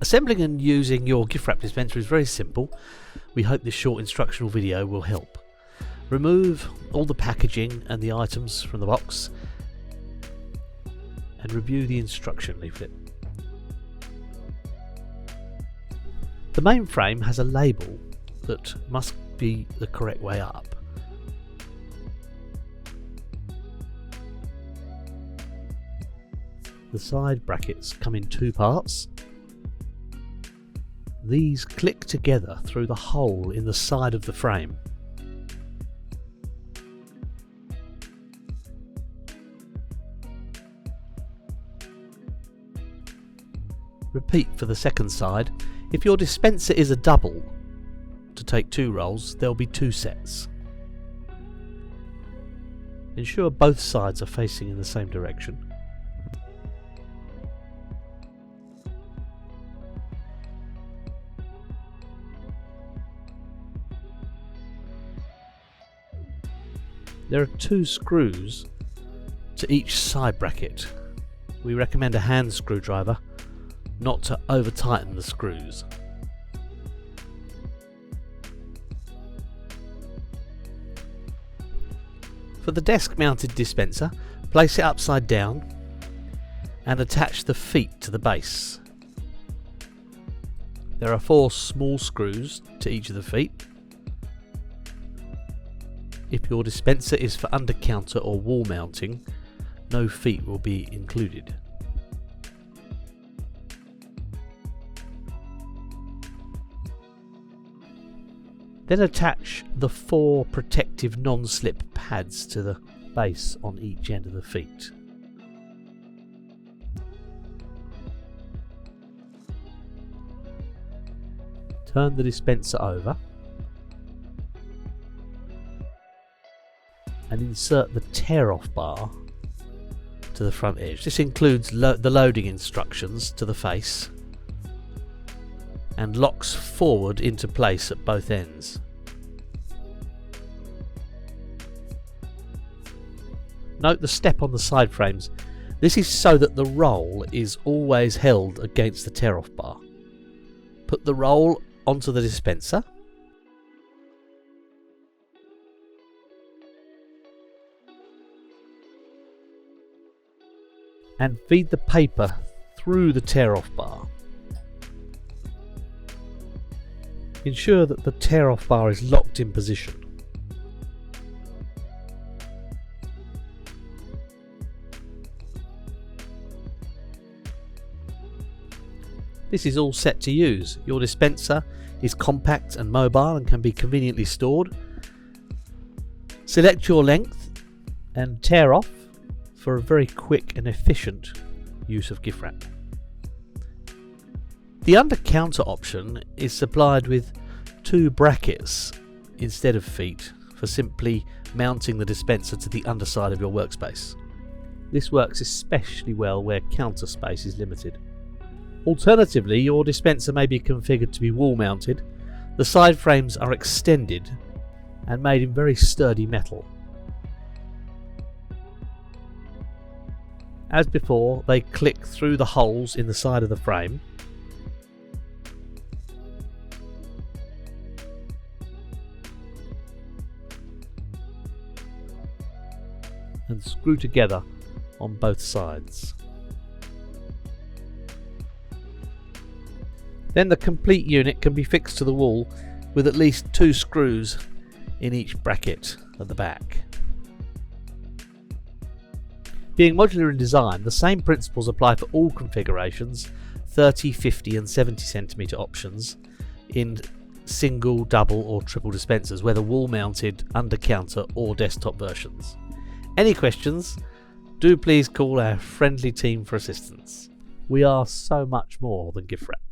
Assembling and using your gift wrap dispenser is very simple. We hope this short instructional video will help. Remove all the packaging and the items from the box and review the instruction leaflet. The main frame has a label that must be the correct way up. The side brackets come in two parts. These click together through the hole in the side of the frame. Repeat for the second side. If your dispenser is a double, to take 2 rolls, there will be 2 sets. Ensure both sides are facing in the same direction. There are 2 screws to each side bracket. We recommend a hand screwdriver, not to over tighten the screws. For the desk mounted dispenser, place it upside down and attach the feet to the base. There are 4 small screws to each of the feet. If your dispenser is for under counter or wall mounting, no feet will be included. Then attach the 4 protective non-slip pads to the base on each end of the feet. Turn the dispenser over and insert the tear-off bar to the front edge. This includes the loading instructions to the face and locks forward into place at both ends. Note the step on the side frames. This is so that the roll is always held against the tear-off bar. Put the roll onto the dispenser and feed the paper through the tear-off bar. Ensure that the tear-off bar is locked in position. This is all set to use. Your dispenser is compact and mobile and can be conveniently stored. Select your length and tear off for a very quick and efficient use of gift wrap. The under counter option is supplied with 2 brackets instead of feet for simply mounting the dispenser to the underside of your workspace. This works especially well where counter space is limited. Alternatively, your dispenser may be configured to be wall mounted. The side frames are extended and made in very sturdy metal. As before, they click through the holes in the side of the frame. And screw together on both sides. Then the complete unit can be fixed to the wall with at least 2 screws in each bracket at the back. Being modular in design, the same principles apply for all configurations, 30, 50 and 70 cm options in single, double or triple dispensers, whether wall mounted, under counter or desktop versions. Any questions? Do please call our friendly team for assistance. We are so much more than gift wrap.